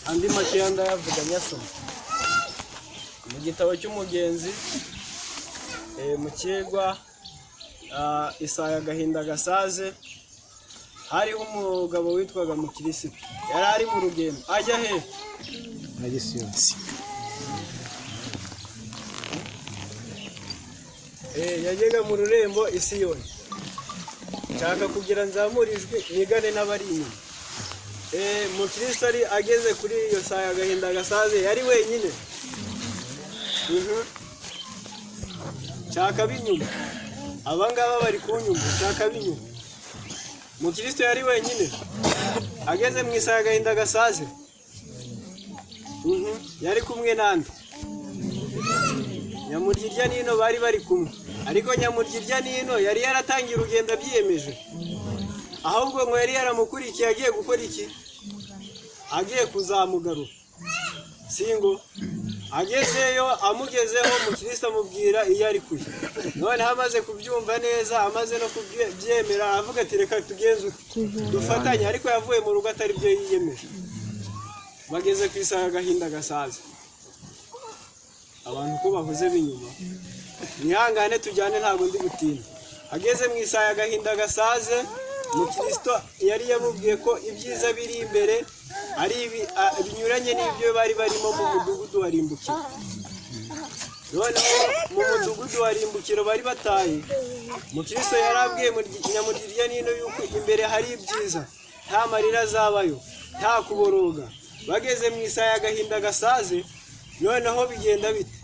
andi makeya ndayavuga nyasoma mu gitabo cy'umugenzi mu kigwa Isaya Gahinda Gasaze hariho umugabo witwaga Mukirisitu yari ari mu rugendo ajya he yagega mu rurembo Isiyoni nshaka kugira nzamurijwe nigane n'abari inyuma. Mukristo ari ageze kuri iyo Isaya Gahinda Gasaze yari wenyine nshaka binyuma abangaba bari kunyuma nshaka binyuma. Mukristo yari wenyine ageze mu Isaya Gahinda Gasaze yari kumwe nande Nyamuryirya nino bari kumwe, ariko Nyamuryirya nino yari yaratangiye urugendo byiyemeje, ahubwo ngo yari yaramukurikiye agiye gukora iki? Agiye kuzamugarura. Singo agezeyo amugezeho Mukristo amubwira iyo ari kuye. None hamaze kubyumva neza, amaze no kubyemera avuga ati reka tugenze dufatanye, ariko yavuye mu rugo atari byo yiyemeje. Bageze ku Isaya Gahinda Gasaze, abantu ko bavuze binyuma nihangane tujyane ntago ndi gutinda. Ageze mu Isaya Gahinda Gasaze Mukristo yari yamubwiye ko ibyiza biri imbere ari binyuranye n'ibyo bari barimo mu mudugudu warimbukira. None mu mudugudu warimbukira bari bataye, Mukristo yarabwiye Nyamuryirya nino yuko imbere hari ibyiza, nta marira azabayo, nta kuboroga. Bageze mu Isaya Gahinda Gasaze noneho bigenda bite?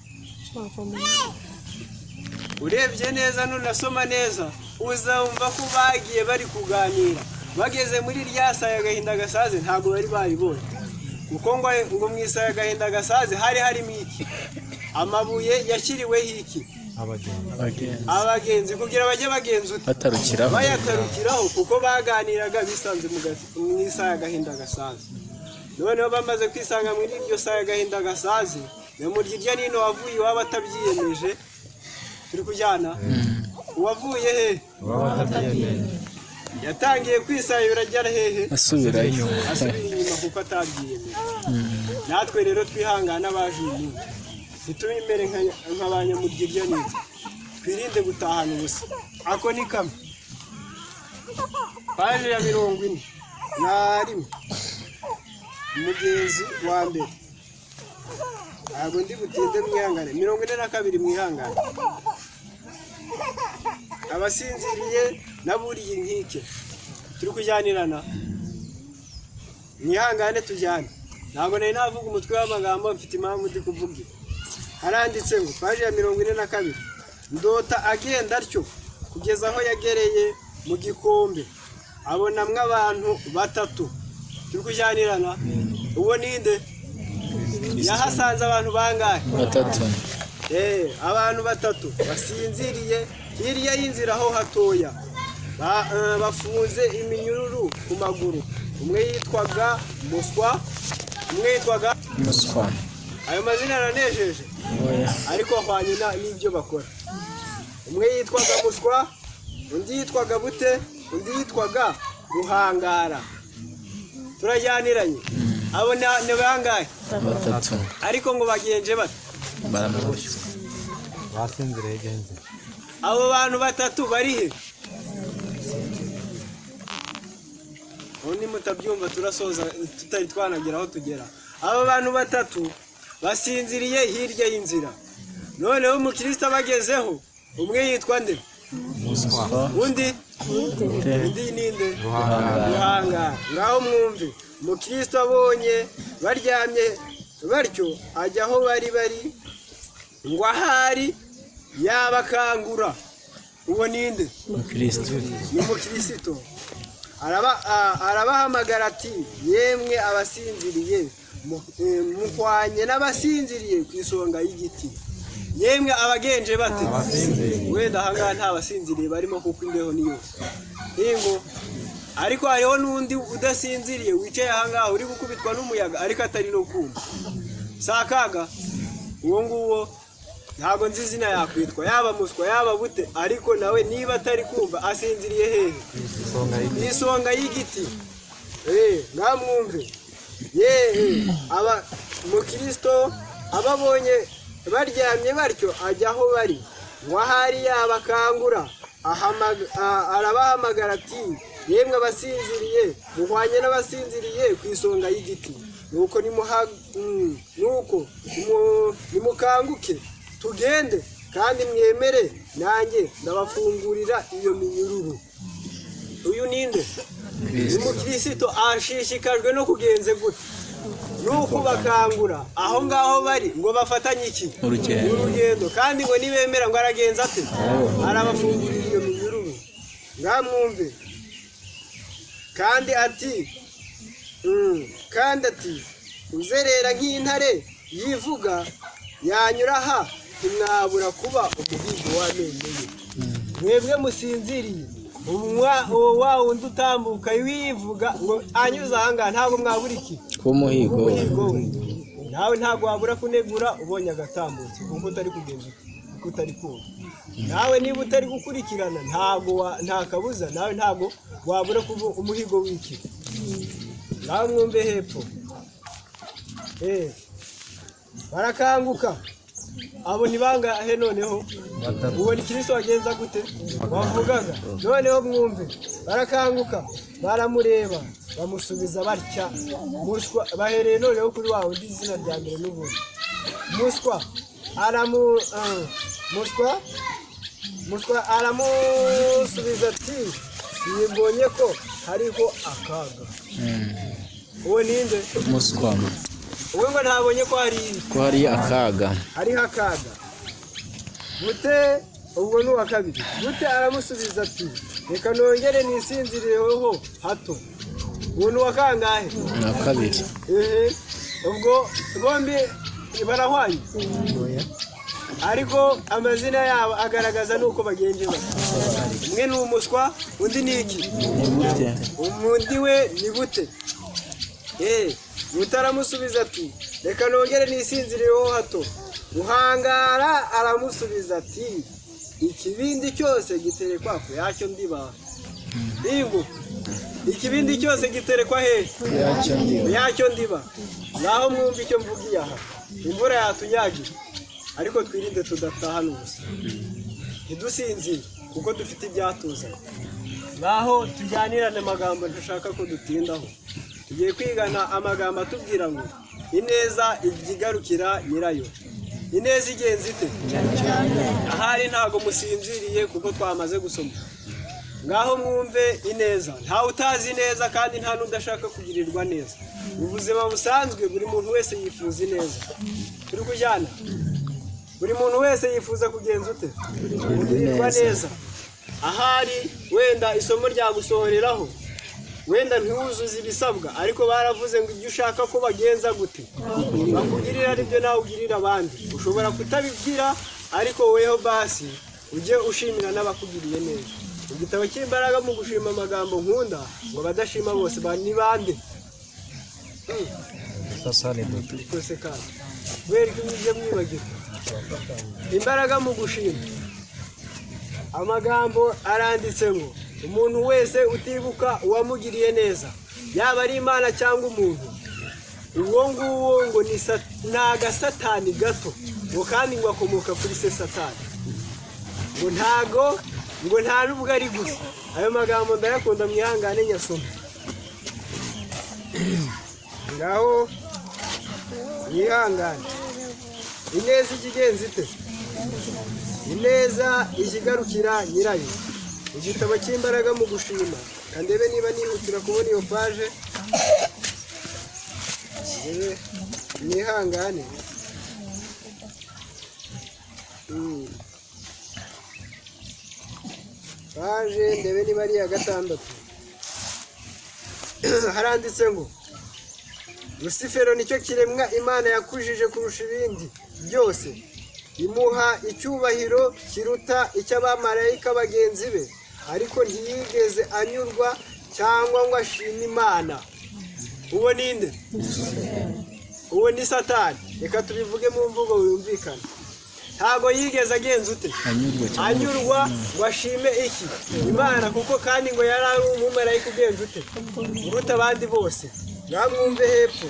Urebye neza nunasoma neza uzumva ko bagiye bari kuganira. Bageze muri rya Isaya Gahinda Gasaze ntabwo bari baribonye, kuko ngo mu Isaya Gahinda Gasaze hari harimo iki? Amabuye yashyiriweho iki? Abagenzi kugira bajye batarukiraho bayatarukiraho, kuko baganiraga bisanze mu Isaya Gahinda Gasaze. Noneho bamaze kwisanga muri iryo Isaya Gahinda Gasaze, Nyamuryirya nino wavuye iwabo atabyiyemeje. Turi kujyana uwavuye he? Yatangiye kwisayura ajya hehe? Asubira inyuma kuko atabyiyemeje. Natwe rero twihangana abaje uyu ntitube imbere nk'abanyamuryirya nino, twirinde gutahana ubusa. Ako ni kamwe paje ya 41 umugenzi wa mbere. Ntabwo ndi butinde mwihangane. 42 mwihangane. Abasinziriye naburiye inkike turi kujyanirana, mwihangane tujyane. Ntabwo nari navuga umutwe w'amagambo, mfite impamvu ndi kuvuga. Haranditse ngo paje ya 42, ndota agenda atyo kugeza aho yagereye mu gikombe, abonamwe abantu batatu. Turi kujyanirana. Uwo ninde? Yahasanze abantu bangahe? Batatu. Abantu batatu basinziriye hirya y'inzira aho hatoya, bafunze iminyururu ku maguru. Umwe yitwaga Muswa, umwe yitwaga Muswa. Ayo mazina aranejeje, ariko ahwanye n'ibyo bakora. Umwe yitwaga Muswa, undi yitwaga Bute, undi yitwaga Ruhangara. Turajyaniranye. Abo ni bangahe? Batatu. Ariko ngo bagenje bate? Baramuboshye. Basinziriye genze. Abo bantu batatu bari he? Oni mutabyumva turasoza tutari twanagira aho tugera. Abo bantu batatu basinziriye hirya y'inzira. Noneho Mukristo bagezeho, umwe yitwa nde? Muswa. Undi ninde? Ruhangara. Ngaho mwumve. Mukristo abonye baryamye batyo ajya aho bari ngo ahari yabakangura. Uwo ninde? Mukristo. Ni Mukristo. Arabahamagara ati yemwe abasinziriye muhwanye n'abasinziriye ku isonga y'igiti. Yemwe abagenje bate? Wenda ahangaha nta basinziriye barimo kuko imbeho ni yose. Ingo ariko hariho n'undi udasinziriye wicaye ahangaha uri gukubitwa n'umuyaga ariko atari no kumva. Sakaga uwo nguwo ntabwo nzi izina yakwitwa, yaba Muswa yaba Bute, ariko nawe niba atari kumva asinziriye hehe? Isonga y'igiti. Ngamwumve. aba mukristo ababonye baryamye batyo ajya aho bari wahari yabakangura arabahamagara ati yemwe abasinziriye muhwanye n'abasinziriye ku isonga y'igiti nuko nimukanguke tugende kandi mwemere nanjye ndabafungurira iyo minyururu. Uyu ninde? Umukristo ashishikajwe no kugenze gute nuko bakangura aho ngaho bari ngo bafatanye iki urugendo kandi ngo nibemera ngo aragenza ate arabafungurira iyo minyururu. Ngamwumve kandi ati uzerera nk'intare yivuga yanyura aha ntimwabura kuba umuhigo w'amenyo ye. Mwebwe musinziriye wa wundi utambuka wivuga ngo anyuze ahangaha ntabwo mwabura iki kumuhigo nawe ntabwo wabura kunegura ubonye agatambutse kuko utari kugenza uko utari kumva. Nawe niba utari gukurikirana nta kabuza nawe ntabwo wabura kuba umuhigo w'iki. Nawe mwumve hepfo barakanguka abo ntibangahe noneho ubona Kristo wagenza gute wavugaga noneho mwumve barakanguka baramureba bamusubiza batya muswa bahereye noneho kuri wawe ndi izina rya mbere n'ubundi muswa aramusubiza ati simbonye ko hariho akaga. Uwo ninde? Muswa. Uwe ngo ntabonye ko hari akaga. Hariho akaga. Gute ubwo n'uwa kabiri. Gute aramusubiza ati reka nongere nisinzirireho hato. Uwo n'uwa kangahe? Na kabiri. Ubwo bombi barahwanye. Ariko amazina yabo agaragaza nuko bagenje bati. Umwe ni umuswa undi ni iki? Umundi we ni bute. Mutaramusubiza ati reka nongere nisinzirireho hato. Guhangara aramusubiza ati ikibindi cyose giterekwa ko yacyo ndiba. Ingo ikibindi cyose giterekwa he yacyo ndiba. Naho mwumva icyo mvugiye aha. Imvura yatunyagira ariko twirinde tudatahana ubusa. Ntidusinzire kuko dufite ibyatuzanye. Naho tujyanirane amagambo dushaka ko dutindaho. Tugiye kwigana amagambo atubwira ngo ineza igigarukira nyirayo. Ineza igenzi ite? Ahari ntago musinziriye kuko twamaze gusoma. Ngaho mwumve ineza. Nta utazi neza kandi nta n'udashaka kugirirwa neza. Ubuzima busanzwe buri muntu wese yifuza ineza. Turi kujyana. Buri muntu wese yifuza kugenza ute? Kugirirwa neza. Ahari wenda isomo rya gusohoreraho wenda ntiwuzuze ibisabwa ariko baravuze ngo ibyo ushaka ko bagenza gute bakugirira aribyo nawe ugirira abandi. Ushobora kutabibwira ariko weho basi ujye ushimira n'abakugiriye neza. Igitabo cy'imbaraga mu gushima amagambo nkunda ngo badashima bose ni bande? Sasane dote. Kose kandi weri kimije mwibagirwa. Imbaraga mu gushima amagambo aranditse ngo umuntu wese utibuka uwamugiriye neza yaba ari Imana cyangwa umuntu uwo nguwo ngo ni agasatani gato ngo kandi ngo akomoka kuri se Satani ngo ntago ngo nta nubwo ari gusa. Ayo magambo ndayakunda mwihangane nyasoma. Ngaho mwihangane. Ineza ikigenzi ite? Ineza ikigarukira nyirayo. Igitabo cy'imbaraga mu gushima. Kandebe niba nihutira kubona iyo page. Mwihangane. Page ndebe niba ari ya gatandatu. Haranditse ngo Lucifero nicyo kiremwa Imana yakujije kurusha ibindi byose. Imuha icyubahiro kiruta icy'abamarayika bagenzi be ariko ntiyigeze anyurwa cyangwa ngo ashime Imana. Uwo ninde? Uwo ni Satani. Reka tubivuge mu mvugo yumvikana. Ntago yigeze agenza ute? Anyurwa ngo ashime iki? Imana kuko kandi ngo yari umumarayika ugenza ute? Uruta abandi bose. mwamwumve hepfo.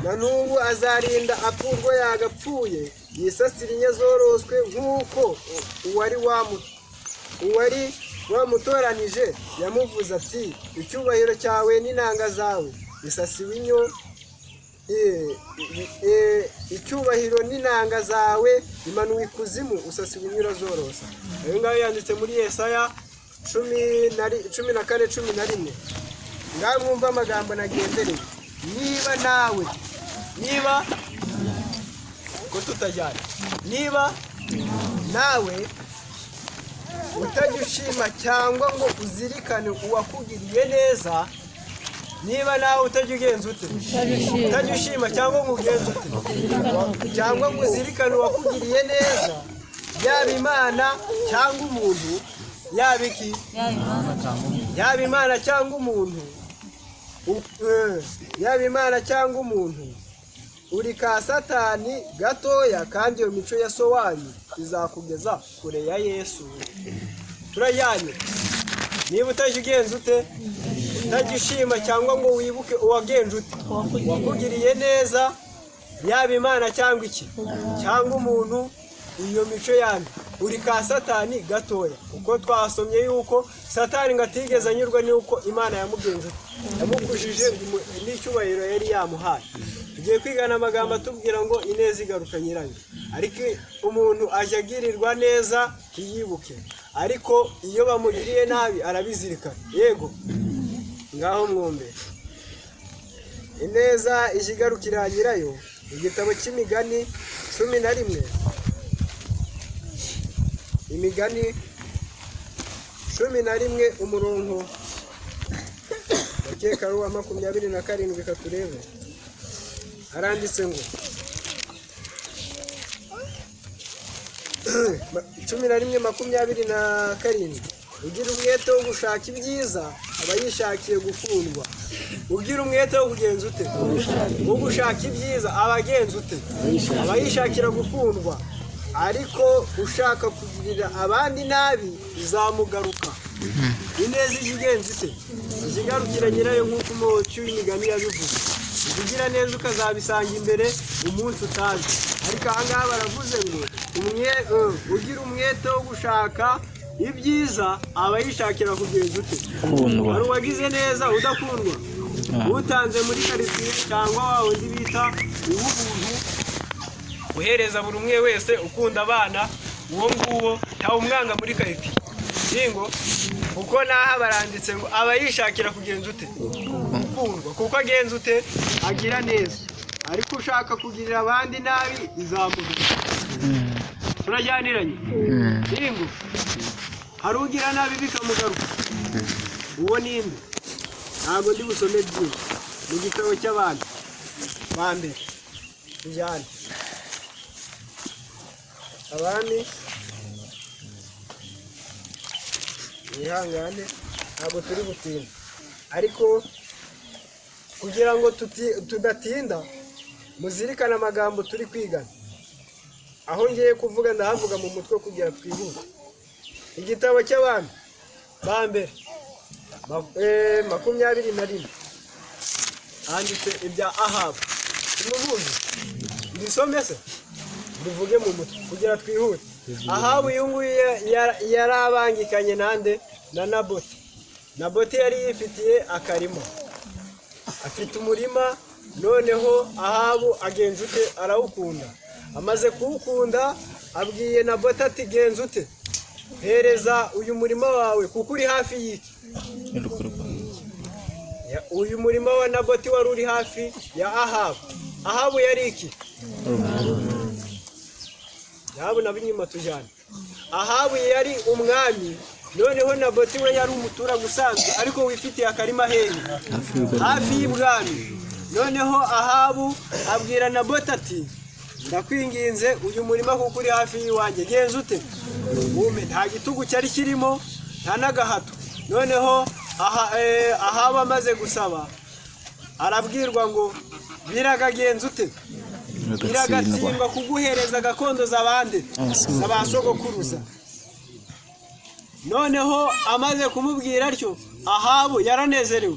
Na n'ubu azarinda apfa urwo yagapfuye, yisasira inye zoroswe nk'uko uwari wamutoranije yamuvuze ati icyubahiro cyawe n'inanga zawe bisasiwe inyo, icyubahiro n'inanga zawe imanuwe ikuzimu, usasiwe inyo urazorosa. Ayo ngayo yanditse muri Yesaya 14:11. Ngaho mwumva amagambo nagendereye. Niba nawe ko tutajyana, niba nawe utajya ushima cyangwa ngo uzirikane uwakugiriye neza, niba nawe utajya ugenza ute, utajya ushima cyangwa ngo ugenze ute, cyangwa ngo uzirikane uwakugiriye neza, yaba Imana cyangwa umuntu, yaba iki, yaba Imana cyangwa umuntu, yaba Imana cyangwa umuntu, uri ka Satani gatoya, kandi iyo mico ya so wanyu izakugeza kure ya Yesu. Turajyanye. Niba utajya ugenza ute, utajya ushima cyangwa ngo wibuke uwagenje ute, wakugiriye neza, yaba Imana cyangwa iki, cyangwa umuntu, iyo mico yanyu uri ka Satani gatoya. Kuko twasomye yuko Satani ngo atigeze anyurwa n'uko Imana yamugenje, yamukujije n'icyubahiro yari yamuhaye. Tugiye kwigana amagambo atubwira ngo ineza igaruka nyirayo. Ariko umuntu ajya agirirwa neza ntiyibuke, ariko iyo bamugiriye nabi arabizirikana. Yego, ngaho mwumve. Ineza ije igarukira nyirayo. Igitabo cy'Imigani 11. Imigani 11 umurongo bakeka ruwa 27 katurebe. Aranditse ngo 11:27, ugira umwete wo gushaka ibyiza aba yishakiye gukundwa. Ugira umwete wo kugenza ute, wo gushaka ibyiza aba agenza ute, aba yishakira gukundwa. Ariko ushaka kugirira abandi nabi izamugaruka. Ineza igenza ite, izigarukira nyirayo nk'uko umuco w'imigani yabivuze. Ugira neza ukazabisanga imbere umunsi utazi. Ariko aha ngaha baravuze ngo ugira umwete wo gushaka ibyiza aba yishakira kugenza ute, hari uwagize neza udakundwa, utanze muri karitsiye cyangwa wa wundi bita uw'ubuntu, uhereza buri umwe wese ukunda abana, uwo nguwo ntawe umwanga muri karitsiye. Singo kuko naha baranditse ngo aba yishakira kugenza ute, gukundwa. Kuko agenza ute, agira neza. Ariko ushaka kugirira abandi nabi izamugaruka. Turajyaniranye. Singo hari ugira nabi bikamugaruka. Uwo ninde? Ntabwo ndi busome byinshi mu gitabo cy'abantu ba mbere. Tujyane abami, ihangane ntabwo turi butinda, ariko kugira ngo tudatinda muzirikane amagambo turi kwigana. Aho ngiye kuvuga ndahavuga mu mutwe kugira twihute. Igitabo cy'abantu ba mbere 21 handitse ibya Ahabu. Tumuvuze ndisome se bivuge mu mutwe kugira twihute. Ahabu yunguye yarabangikanye nande na Naboti. Naboti yari yifitiye akarima, afite umurima. Noneho Ahabu agenza ute, arawukunda. Amaze kuwukunda abwiye Naboti ati genza ute, hereza uyu murima wawe kuko uri hafi y'iki. Uyu murima wa Naboti wari uri hafi ya Ahabu. Ahabu yari iki? Ahabu nabinyuma tujyane. Ahabu yari umwami. Noneho Naboti we yari umutura gusanzwe ariko wifitiye akarima hehe, hafi y'ibwami. Noneho Ahabu abwira Naboti ati ndakwinginze uyu murima kuko uri hafi y'iwanjye, genza ute, ume. Nta gitugu cyari kirimo, nta n'agahato. Noneho Ahabu amaze gusaba arabwirwa ngo biragagenza ute, biragatsindwa kuguhereza gakondo z'abandi z'abasogokuruza. Noneho amaze kumubwira atyo Ahabu yaranezerewe.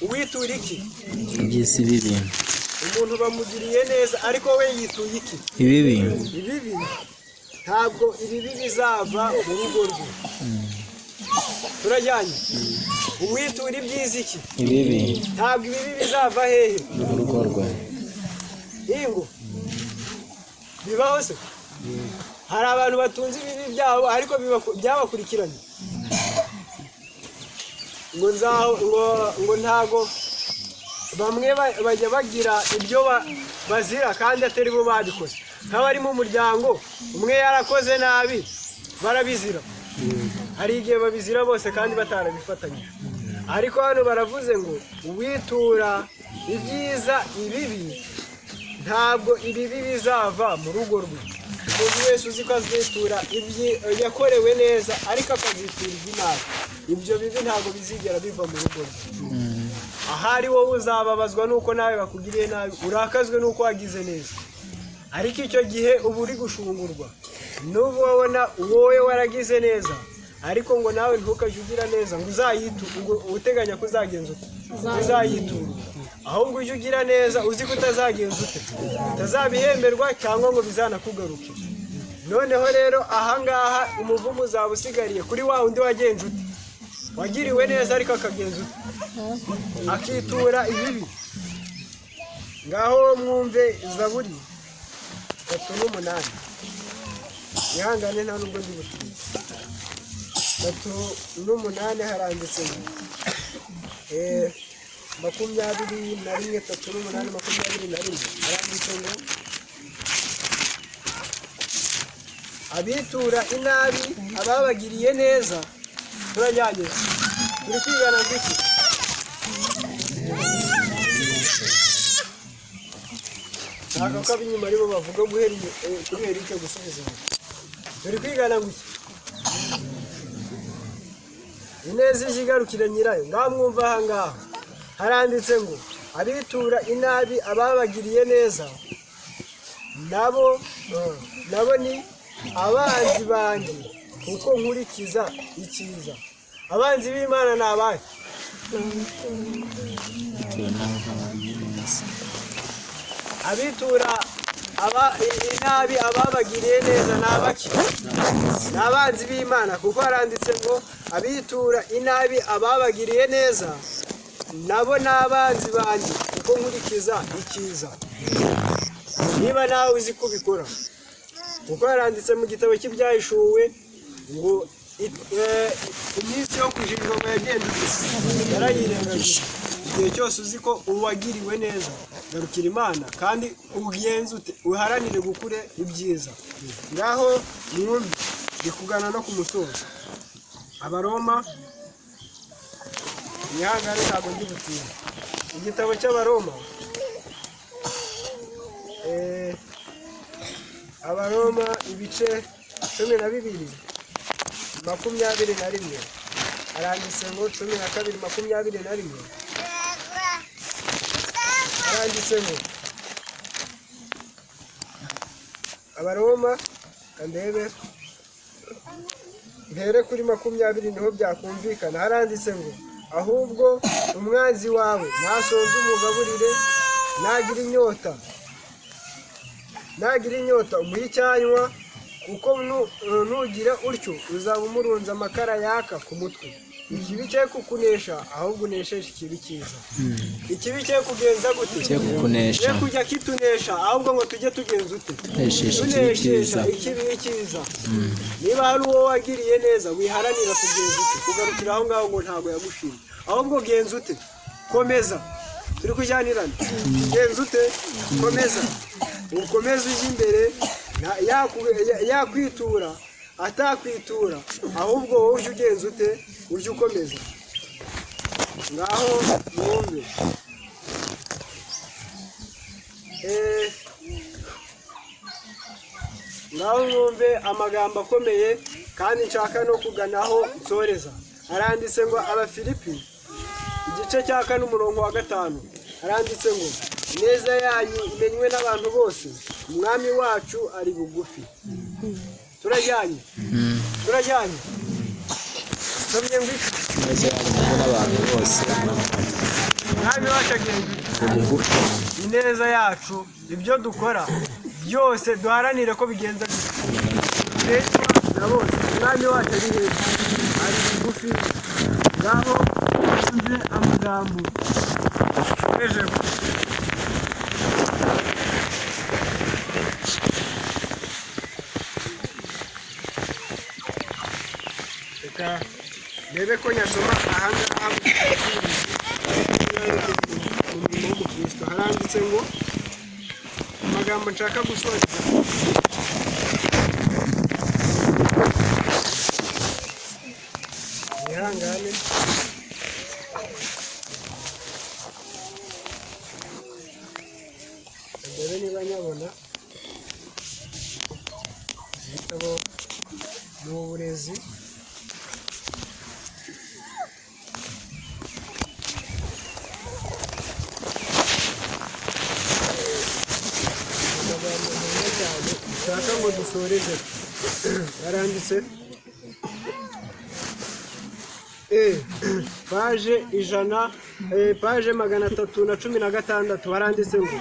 uwitura iki? iby'isi bibi, Umuntu bamugiriye neza ariko we yituye iki? ibibi, Ibibi. Ntabwo ibibi bizava mu rugo rwe. Turajyanye. Uwitura ibyiza iki? ibibi, Ntabwo ibibi bizava hehe? mu rugo rwe. Ingo. Bibaho se? Hari abantu batunze ibibi byabo ariko byabakurikiranye. Ngo ntago bamwe bajya bagira ibyo bazira kandi atari bo babikoze. Nk'abari mu muryango umwe yarakoze nabi barabizira. Hari igihe babizira bose kandi batarabifatanyije. Ariko hano baravuze ngo uwitura ibyiza ibibi ntabwo ibibi bizava mu rugo rwe. Umuntu wese uzi ko azitura yakorewe neza ariko akazitura iby'inabi, ibyo bibi ntabwo bizigera biva mu rugo rwe. Ahari wowe uzababazwa nuko nawe bakugiriye nabi, urakazwe nuko wagize neza, ariko icyo gihe uba uri gushungurwa. N'ubu wabona wowe waragize neza ariko ngo nawe ntukajye ugira neza ngo uteganya ko uzagenza ute? Uzayitura. Ahubwo ujye ugira neza uzi ko utazagenza ute? Utazabihemberwa cyangwa ngo bizanakugaruke. Noneho rero ahangaha umuvumo uzaba usigariye kuri wa undi wagenza ute? Wagiriwe neza ariko akagenza ute? Akitura ibibi. Ngaho mwumve Zaburi 3:8. Ihangane nta nubwo ndi butuye. 3:8 haranditse ngo 21, 3:8, 21 haranditse ngo abitura inabi ababagiriye neza. Turajyanye turi kwigana ngiki? Ntabwo ko abinyuma aribo bavuga guhera icyo gusubiza. Turi kwigana ngiki? Ineza igarukira nyirayo. Ngaho mwumva ahangaha haranditse ngo abitura inabi ababagiriye neza nabo ni abanzi banjye kuko nkurikiza icyiza. Abanzi b'Imana ni abahe? Abitura inabi ababagiriye neza ni abaki? Ni abanzi b'Imana, kuko haranditse ngo abitura inabi ababagiriye neza nabo ni abanzi banjye kuko nkurikiza icyiza. Niba nawe uzi kubikora, kuko haranditse mu gitabo cy'ibyahishuwe ngo iminsi yo kujijwa ngo yagendutse yarayirengagije. Igihe cyose uzi ko uwagiriwe neza garukira Imana kandi ugenze ute? Uharanire gukure ibyiza. Ngaho mwumve ndikugana no ku musozo. Abaroma, ihangane ntabwo ndi butiye. Igitabo cy'Abaroma, Abaroma ibice 12:21 haranditse ngo 12:21 haranditse ngo Abaroma kandebe mpere kuri 20 niho byakumvikana. Haranditse ngo ahubwo umwanzi wawe ntasonze umugaburire, nagira inyota umuhe icyanywa, kuko nugira utyo uzaba umurunze amakara yaka ku mutwe. Ikibi cye kukunesha ahubwo unesheje ikibi cyiza. Ikibi cye kugenza gute? Cye kujya kitunesha ahubwo ngo tujye tugenza ute? Tunesheje ikibi cyiza. Niba hari uwo wagiriye neza wiharanira kugenza ute? Kugarukira aho ngaho ngo ntabwo yagushimye, ahubwo genza ute? Komeza. Turi kujyanirana. Genza ute? Komeza. Ukomeze ujye imbere, yakwitura atakwitura, ahubwo wowe ujye ugenza ute? Ujye ukomeza. Ngaho mwumve ngaho mwumve amagambo akomeye kandi nshaka no kuganaho nsoreza. Haranditse ngo Abafilipi igice cya 4:5 haranditse ngo ineza yanyu imenywe n'abantu bose, umwami wacu ari bugufi. Turajyanye somye ngwiki ineza yanyu imenywe n'abantu bose. mwami wacu agenzi ineza yacu ibyo dukora byose duharanire ko bigenza ndetse na bose mwami wacu ari heza ari bugufi ngaho tuze amagambo ejo ndebe ko nyasoma ahangaha mu murimo w'umukristo haranditse ngo amagambo nshaka gusoza ihangane ndebe niba nyabona ibitabo mu burezi shaka ngo dusoreze yaranditse paje 316 haranditse ngo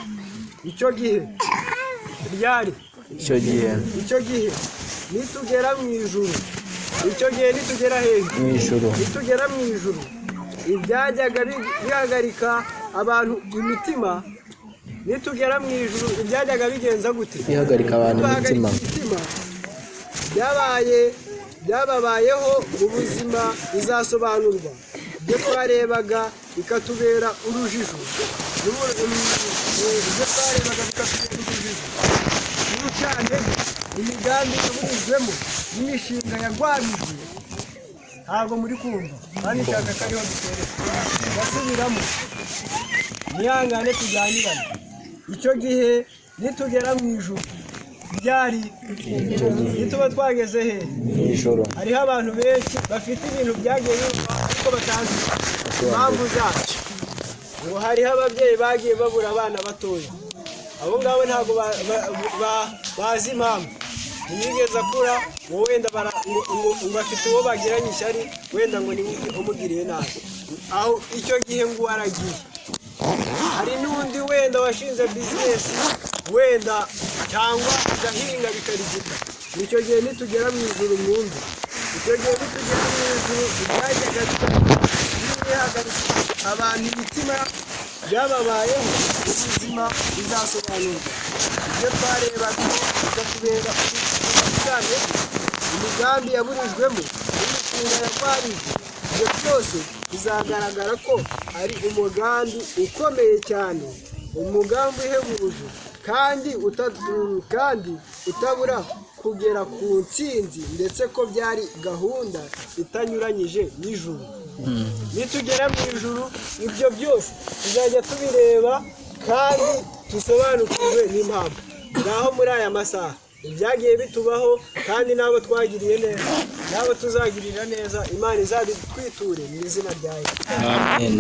icyo gihe ryari icyo gihe nitugera mu ijuru icyo gihe nitugera hehe mu ijuru nitugera mu ijuru ibyajyaga bihagarika abantu imitima nitugera mu ijuru ibyajyaga bigenza gute bihagarika abantu imitima byababayeho mu buzima bizasobanurwa ibyo twarebaga bikatubera urujijo n'urucantege imigambi yaburizwemo n'imishinga yagwanijwe ntabwo muri kumva kandi nshaka ko ariho dutereka basubiramo nihangane tujyanirane icyo gihe nitugera mu ijuru byari nituba twageze he ijoro hariho abantu benshi bafite ibintu byagiye ariko batazi impamvu zacyo ngo hariho ababyeyi bagiye babura abana batoya abo ngabo ntabwo bazi impamvu ntiyigeze akura ngo wenda ngo afite uwo bagiranye ishyari wenda ngo ni umugiriye nabi aho icyo gihe ngo waragiye hari n'undi wenda washinze bizinesi wenda cyangwa agahinga bikarigita icyo gihe nitugera mu ijuru mwumve icyo gihe nitugera mu ijuru ibyajyaga bihagarika abantu imitima byababayeho ubuzima bizasobanurwa ibyo twarebaga bikatubera ubusitani imigambi yaburijwemo n'imishinga yarwarijwe ibyo byose bizagaragara ko ari umugambi ukomeye cyane umugambi uhebuje kandi utabura kugera ku ntsinzi ndetse ko byari gahunda itanyuranyije n'ijuru nitugera mu ijuru ibyo byose tuzajya tubireba kandi dusobanukirwe n'impamvu ngaho muri aya masaha ibyagiye bitubaho kandi n'abo twagiriye neza n'abo tuzagirira neza Imana izabitwiture mu izina rya Yesu. Amen.